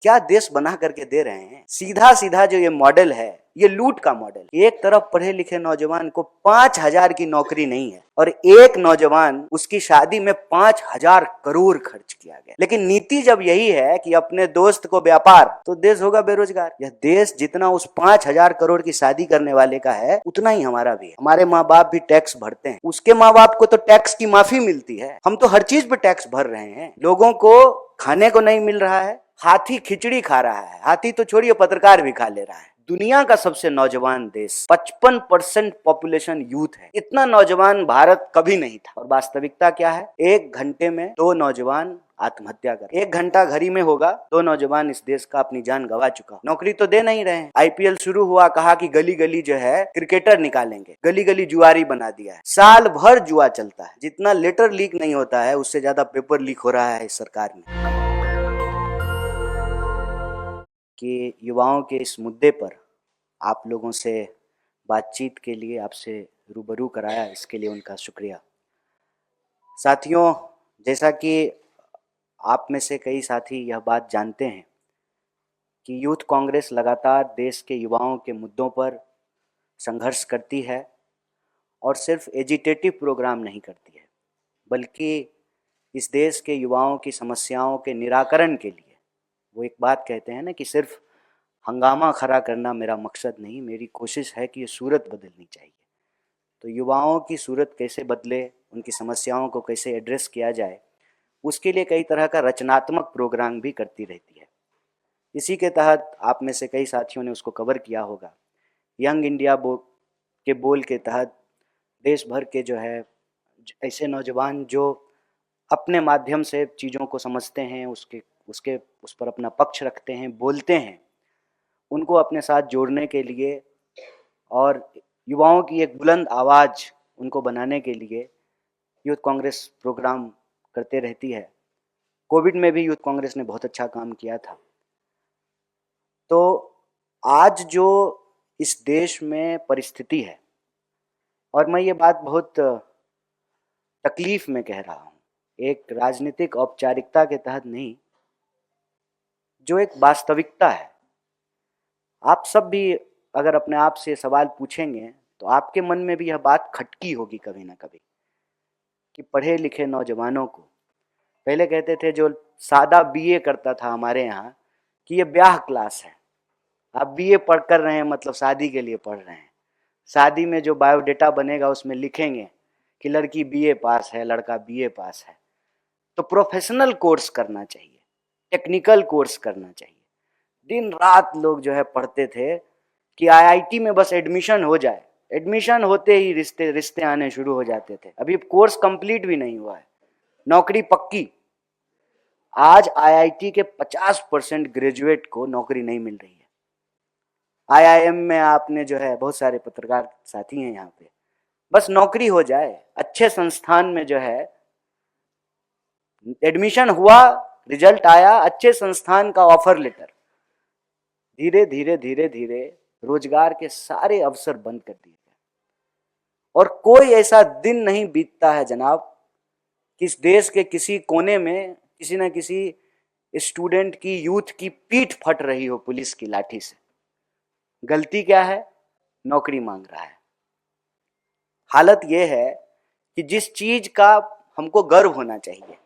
क्या देश बना करके दे रहे हैं। सीधा सीधा जो ये मॉडल है, ये लूट का मॉडल। एक तरफ पढ़े लिखे नौजवान को 5,000 की नौकरी नहीं है और एक नौजवान उसकी शादी में 5,000 करोड़ खर्च किया गया। लेकिन नीति जब यही है कि अपने दोस्त को व्यापार, तो देश होगा बेरोजगार। यह देश जितना उस 5,000 करोड़ की शादी करने वाले का है, उतना ही हमारा भी है। हमारे माँ बाप भी टैक्स भरते हैं, उसके माँ बाप को तो टैक्स की माफी मिलती है। हम तो हर चीज पे टैक्स भर रहे हैं। लोगों को खाने को नहीं मिल रहा है, हाथी खिचड़ी खा रहा है। हाथी तो छोड़िए, पत्रकार भी खा ले रहा है। दुनिया का सबसे नौजवान देश, 55% पॉपुलेशन यूथ है। इतना नौजवान भारत कभी नहीं था। और वास्तविकता क्या है, 1 घंटे में 2 नौजवान आत्महत्या कर। 1 घंटा घड़ी में होगा, 2 नौजवान इस देश का अपनी जान गंवा चुका। नौकरी तो दे नहीं रहे हैं। आईपीएल शुरू हुआ, कहा कि गली गली जो है क्रिकेटर निकालेंगे, गली गली जुआरी बना दिया है। साल भर जुआ चलता है। जितना लेटर लीक नहीं होता है, उससे ज्यादा पेपर लीक हो रहा है इस सरकार में। कि युवाओं के इस मुद्दे पर आप लोगों से बातचीत के लिए आपसे रूबरू कराया, इसके लिए उनका शुक्रिया। साथियों, जैसा कि आप में से कई साथी यह बात जानते हैं कि यूथ कांग्रेस लगातार देश के युवाओं के मुद्दों पर संघर्ष करती है और सिर्फ एजिटेटिव प्रोग्राम नहीं करती है, बल्कि इस देश के युवाओं की समस्याओं के निराकरण के लिए, वो एक बात कहते हैं ना कि सिर्फ हंगामा खड़ा करना मेरा मकसद नहीं, मेरी कोशिश है कि ये सूरत बदलनी चाहिए। तो युवाओं की सूरत कैसे बदले, उनकी समस्याओं को कैसे एड्रेस किया जाए, उसके लिए कई तरह का रचनात्मक प्रोग्राम भी करती रहती है। इसी के तहत आप में से कई साथियों ने उसको कवर किया होगा। यंग इंडिया के बोल के तहत देश भर के जो है ऐसे नौजवान जो अपने माध्यम से चीज़ों को समझते हैं, उस पर अपना पक्ष रखते हैं, बोलते हैं, उनको अपने साथ जोड़ने के लिए और युवाओं की एक बुलंद आवाज़ उनको बनाने के लिए यूथ कांग्रेस प्रोग्राम करते रहती है। कोविड में भी यूथ कांग्रेस ने बहुत अच्छा काम किया था। तो आज जो इस देश में परिस्थिति है, और मैं ये बात बहुत तकलीफ में कह रहा हूँ, एक राजनीतिक औपचारिकता के तहत नहीं, जो एक वास्तविकता है। आप सब भी अगर अपने आप से सवाल पूछेंगे तो आपके मन में भी यह बात खटकी होगी कभी ना कभी कि पढ़े लिखे नौजवानों को, पहले कहते थे जो सादा बीए करता था हमारे यहाँ कि ये ब्याह क्लास है। आप बीए पढ़ कर रहे हैं मतलब शादी के लिए पढ़ रहे हैं। शादी में जो बायोडेटा बनेगा उसमें लिखेंगे कि लड़की बीए पास है, लड़का बीए पास है। तो प्रोफेशनल कोर्स करना चाहिए, टेक्निकल कोर्स करना चाहिए। दिन रात लोग जो है पढ़ते थे कि आईआईटी में बस एडमिशन हो जाए। एडमिशन होते ही रिश्ते आने शुरू हो जाते थे। अभी कोर्स कंप्लीट भी नहीं हुआ है, नौकरी पक्की। आज आईआईटी के 50% ग्रेजुएट को नौकरी नहीं मिल रही है। आईआईएम में आपने जो है बहुत सारे पत्रकार साथी हैं यहाँ पे, बस नौकरी हो जाए, अच्छे संस्थान में जो है एडमिशन हुआ, रिजल्ट आया, अच्छे संस्थान का ऑफर लेटर, धीरे धीरे धीरे धीरे रोजगार के सारे अवसर बंद कर दिए गए। और कोई ऐसा दिन नहीं बीतता है जनाब कि इस देश के किसी कोने में किसी न किसी स्टूडेंट की, यूथ की पीठ फट रही हो पुलिस की लाठी से। गलती क्या है? नौकरी मांग रहा है। हालत यह है कि जिस चीज का हमको गर्व होना चाहिए,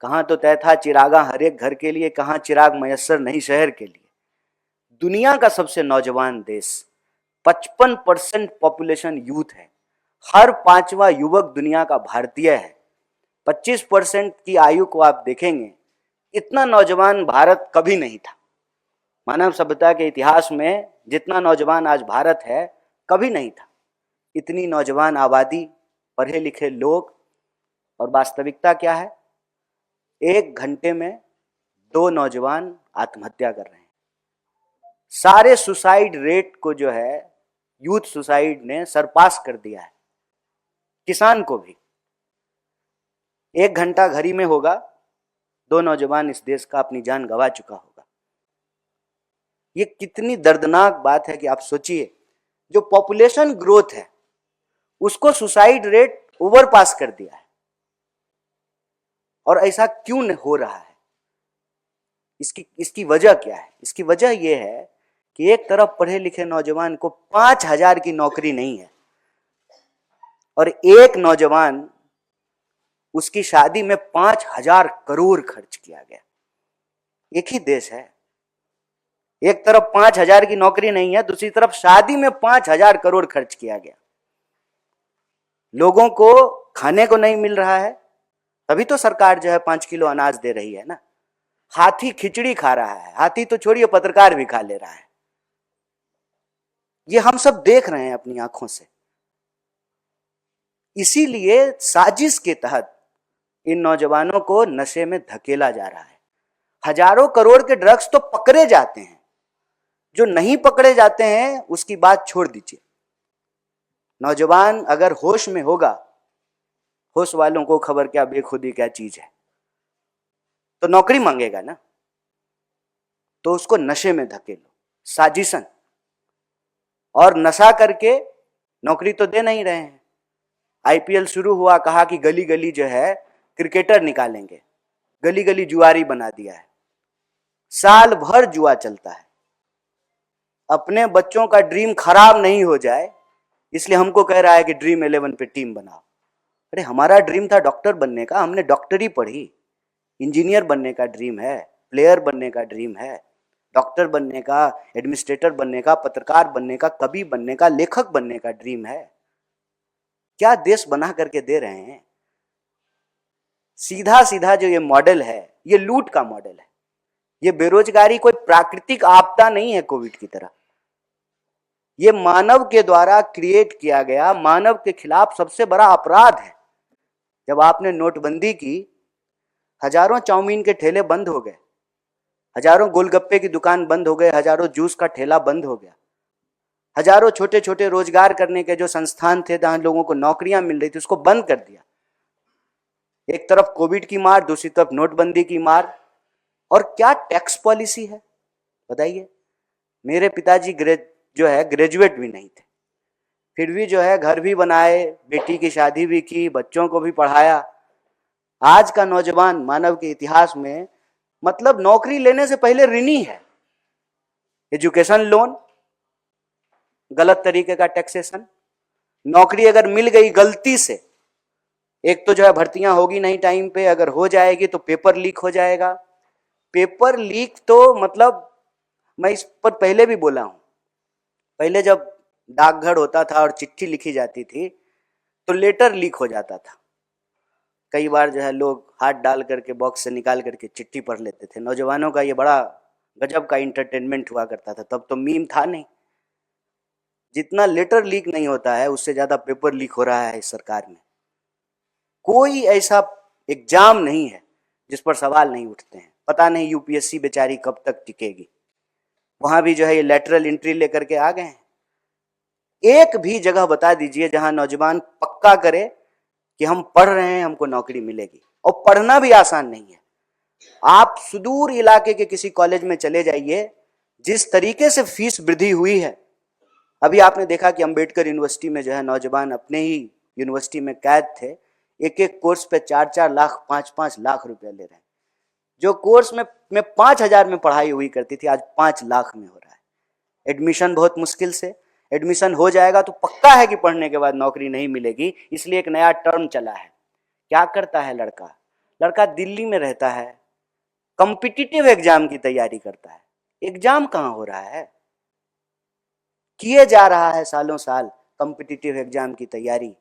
कहाँ तो तय था चिरागा हर एक घर के लिए, कहाँ चिराग मयस्सर नहीं शहर के लिए। दुनिया का सबसे नौजवान देश, 55% पॉपुलेशन यूथ है। हर 5वां युवक दुनिया का भारतीय है। 25% की आयु को आप देखेंगे, इतना नौजवान भारत कभी नहीं था। मानव सभ्यता के इतिहास में जितना नौजवान आज भारत है, कभी नहीं था। इतनी नौजवान आबादी, पढ़े लिखे लोग, और वास्तविकता क्या है? 1 घंटे में 2 नौजवान आत्महत्या कर रहे हैं। सारे सुसाइड रेट को जो है यूथ सुसाइड ने सरपास कर दिया है। किसान को भी 1 घंटा घड़ी में होगा, 2 नौजवान इस देश का अपनी जान गंवा चुका होगा। ये कितनी दर्दनाक बात है कि आप सोचिए, जो पॉपुलेशन ग्रोथ है उसको सुसाइड रेट ओवर पास कर दिया है। और ऐसा क्यों हो रहा है? इसकी इसकी वजह क्या है? इसकी वजह यह है कि एक तरफ पढ़े लिखे नौजवान को 5,000 की नौकरी नहीं है और एक नौजवान उसकी शादी में 5,000 करोड़ खर्च किया गया। एक ही देश है, एक तरफ 5,000 की नौकरी नहीं है, दूसरी तरफ शादी में 5,000 करोड़ खर्च किया गया। लोगों को खाने को नहीं मिल रहा है, तभी तो सरकार जो है 5 किलो अनाज दे रही है ना। हाथी खिचड़ी खा रहा है, हाथी तो छोड़िए पत्रकार भी खा ले रहा है। ये हम सब देख रहे हैं अपनी आंखों से। इसीलिए साजिश के तहत इन नौजवानों को नशे में धकेला जा रहा है। हजारों करोड़ के ड्रग्स तो पकड़े जाते हैं, जो नहीं पकड़े जाते हैं उसकी बात छोड़ दीजिए। नौजवान अगर होश में होगा, होश वालों को खबर क्या बेखुदी क्या चीज है, तो नौकरी मांगेगा ना, तो उसको नशे में धकेलो साजिशन। और नशा करके नौकरी तो दे नहीं रहे हैं। आईपीएल शुरू हुआ, कहा कि गली गली जो है क्रिकेटर निकालेंगे, गली गली जुआरी बना दिया है। साल भर जुआ चलता है। अपने बच्चों का ड्रीम खराब नहीं हो जाए इसलिए हमको कह रहा है कि ड्रीम 11 पे टीम बनाओ। अरे हमारा ड्रीम था डॉक्टर बनने का, हमने डॉक्टरी पढ़ी। इंजीनियर बनने का ड्रीम है, प्लेयर बनने का ड्रीम है, डॉक्टर बनने का, एडमिनिस्ट्रेटर बनने का, पत्रकार बनने का, कवि बनने का, लेखक बनने का ड्रीम है। क्या देश बना करके दे रहे हैं। सीधा सीधा जो ये मॉडल है, ये लूट का मॉडल है। ये बेरोजगारी कोई प्राकृतिक आपदा नहीं है कोविड की तरह, ये मानव के द्वारा क्रिएट किया गया, मानव के खिलाफ सबसे बड़ा अपराध है। जब आपने नोटबंदी की, हजारों चाउमीन के ठेले बंद हो गए, हजारों गोलगप्पे की दुकान बंद हो गए, हजारों जूस का ठेला बंद हो गया, हजारों छोटे छोटे रोजगार करने के जो संस्थान थे जहां लोगों को नौकरियां मिल रही थी उसको बंद कर दिया। एक तरफ कोविड की मार, दूसरी तरफ नोटबंदी की मार। और क्या टैक्स पॉलिसी है बताइए। मेरे पिताजी जो है ग्रेजुएट भी नहीं थे, फिर भी जो है घर भी बनाए, बेटी की शादी भी की, बच्चों को भी पढ़ाया। आज का नौजवान मानव के इतिहास में मतलब नौकरी लेने से पहले ऋणी है। एजुकेशन लोन, गलत तरीके का टैक्सेशन, नौकरी अगर मिल गई गलती से, एक तो जो है भर्तियां होगी नहीं टाइम पे, अगर हो जाएगी तो पेपर लीक हो जाएगा। पेपर लीक तो मतलब मैं इस पर पहले भी बोला हूं, पहले जब डाकघर होता था और चिट्ठी लिखी जाती थी तो लेटर लीक हो जाता था। कई बार जो है लोग हाथ डाल करके बॉक्स से निकाल करके चिट्ठी पढ़ लेते थे। नौजवानों का ये बड़ा गजब का इंटरटेनमेंट हुआ करता था, तब तो मीम था नहीं। जितना लेटर लीक नहीं होता है उससे ज्यादा पेपर लीक हो रहा है इस सरकार में। कोई ऐसा एग्जाम नहीं है जिस पर सवाल नहीं उठते हैं। पता नहीं यूपीएससी बेचारी कब तक टिकेगी। वहां भी जो है ये लेटरल एंट्री लेकर के आ गए हैं। एक भी जगह बता दीजिए जहां नौजवान पक्का करे कि हम पढ़ रहे हैं, हमको नौकरी मिलेगी। और पढ़ना भी आसान नहीं है। आप सुदूर इलाके के किसी कॉलेज में चले जाइए, जिस तरीके से फीस वृद्धि हुई है। अभी आपने देखा कि अंबेडकर यूनिवर्सिटी में जो है नौजवान अपने ही यूनिवर्सिटी में कैद थे, एक एक कोर्स पे 4-4 लाख 5-5 लाख रुपया ले रहे हैं। जो कोर्स में 5,000 में पढ़ाई हुई करती थी आज 5 लाख में हो रहा है। एडमिशन बहुत मुश्किल से, एडमिशन हो जाएगा तो पक्का है कि पढ़ने के बाद नौकरी नहीं मिलेगी। इसलिए एक नया टर्म चला है। क्या करता है लड़का? लड़का दिल्ली में रहता है, कॉम्पिटिटिव एग्जाम की तैयारी करता है। एग्जाम कहाँ हो रहा है? किए जा रहा है सालों साल कॉम्पिटिटिव एग्जाम की तैयारी।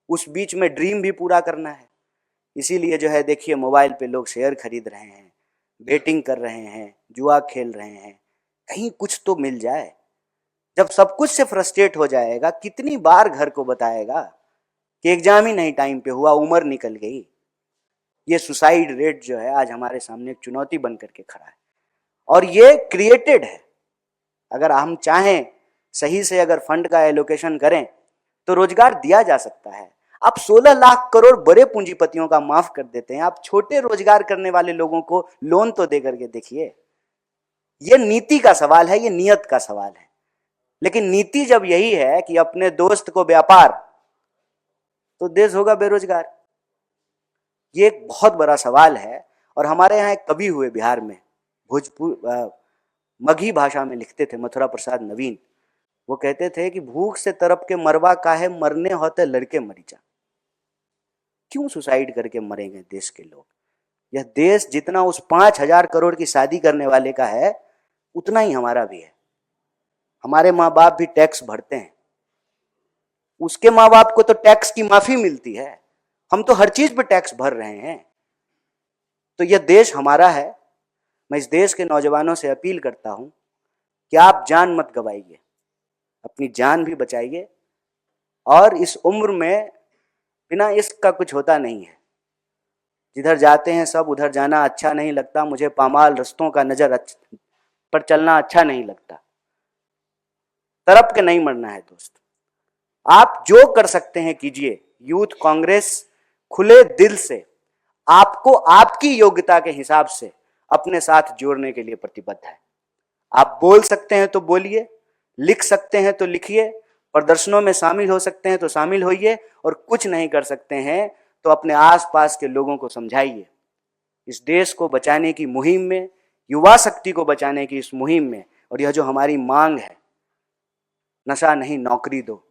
उस बीच में ड्रीम भी पूरा करना है। इसीलिए जो है देखिए मोबाइल पे लोग शेयर खरीद रहे हैं, बेटिंग कर रहे हैं, जुआ खेल रहे हैं, कहीं कुछ तो मिल जाए। जब सब कुछ से फ्रस्ट्रेट हो जाएगा, कितनी बार घर को बताएगा कि एग्जाम ही नहीं टाइम पे हुआ, उम्र निकल गई। ये सुसाइड रेट जो है आज हमारे सामने एक चुनौती बन करके खड़ा है और ये क्रिएटेड है। अगर हम चाहें सही से अगर फंड का एलोकेशन करें तो रोजगार दिया जा सकता है। आप 16 लाख करोड़ बड़े पूंजीपतियों का माफ कर देते हैं, आप छोटे रोजगार करने वाले लोगों को लोन तो दे करके देखिए। ये नीति का सवाल है, ये नियत का सवाल है। लेकिन नीति जब यही है कि अपने दोस्त को व्यापार, तो देश होगा बेरोजगार। ये एक बहुत बड़ा सवाल है। और हमारे यहाँ एक कवि हुए बिहार में, मगही भाषा में लिखते थे, मथुरा प्रसाद नवीन। वो कहते थे कि भूख से तरप के मरवा काहे, मरने होते लड़के मरी जा। क्यों सुसाइड करके मरेंगे देश के लोग? यह देश जितना उस 5,000 करोड़ की शादी करने वाले का है, उतना ही हमारा भी है। हमारे माँ बाप भी टैक्स भरते हैं, उसके माँ बाप को तो टैक्स की माफी मिलती है, हम तो हर चीज पे टैक्स भर रहे हैं। तो यह देश हमारा है। मैं इस देश के नौजवानों से अपील करता हूं कि आप जान मत गवाइए, अपनी जान भी बचाइए। और इस उम्र में बिना इश्क का कुछ होता नहीं है। जिधर जाते हैं सब उधर जाना अच्छा नहीं लगता, मुझे पामाल रस्तों का नजर पर चलना अच्छा नहीं लगता। तरफ के नहीं मरना है दोस्त। आप जो कर सकते हैं कीजिए। यूथ कांग्रेस खुले दिल से आपको आपकी योग्यता के हिसाब से अपने साथ जोड़ने के लिए प्रतिबद्ध है। आप बोल सकते हैं तो बोलिए, लिख सकते हैं तो लिखिए, प्रदर्शनों में शामिल हो सकते हैं तो शामिल होइए, और कुछ नहीं कर सकते हैं तो अपने आसपास के लोगों को समझाइए। इस देश को बचाने की मुहिम में, युवा शक्ति को बचाने की इस मुहिम में, और यह जो हमारी मांग है, नशा नहीं नौकरी दो,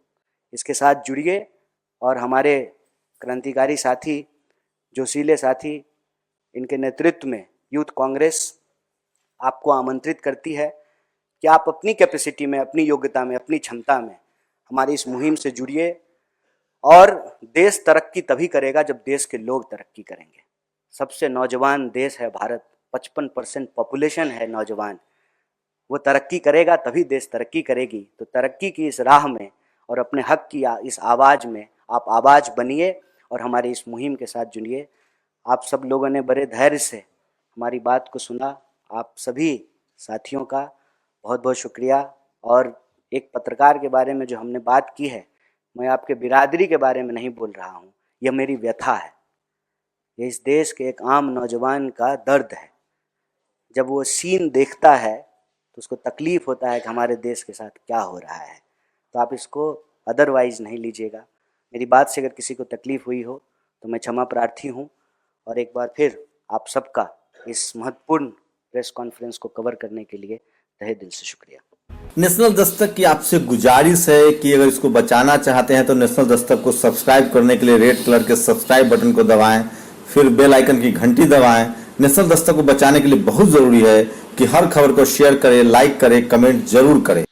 इसके साथ जुड़िए। और हमारे क्रांतिकारी साथी, जोशीले साथी, इनके नेतृत्व में यूथ कांग्रेस आपको आमंत्रित करती है कि आप अपनी कैपेसिटी में, अपनी योग्यता में, अपनी क्षमता में हमारी इस मुहिम से जुड़िए। और देश तरक्की तभी करेगा जब देश के लोग तरक्की करेंगे। सबसे नौजवान देश है भारत, 55% पॉपुलेशन है नौजवान। वो तरक्की करेगा तभी देश तरक्की करेगी। तो तरक्की की इस राह में और अपने हक की इस आवाज़ में आप आवाज़ बनिए और हमारी इस मुहिम के साथ जुड़िए। आप सब लोगों ने बड़े धैर्य से हमारी बात को सुना। आप सभी साथियों का बहुत बहुत शुक्रिया। और एक पत्रकार के बारे में जो हमने बात की है, मैं आपके बिरादरी के बारे में नहीं बोल रहा हूँ, यह मेरी व्यथा है। ये इस देश के एक आम नौजवान का दर्द है। जब वो सीन देखता है तो उसको तकलीफ होता है कि हमारे देश के साथ क्या हो रहा है। तो आप इसको अदरवाइज नहीं लीजिएगा। मेरी बात से अगर किसी को तकलीफ हुई हो तो मैं क्षमा प्रार्थी हूँ। और एक बार फिर आप सबका इस महत्वपूर्ण प्रेस कॉन्फ्रेंस को कवर करने के लिए तहे दिल से शुक्रिया। नेशनल दस्तक की आपसे गुजारिश है कि अगर इसको बचाना चाहते हैं तो नेशनल दस्तक को सब्सक्राइब करने के लिए रेड कलर के सब्सक्राइब बटन को दबाएं, फिर बेल आइकन की घंटी दबाएं। नेशनल दस्तक को बचाने के लिए बहुत जरूरी है कि हर खबर को शेयर करें, लाइक करें, कमेंट जरूर करें।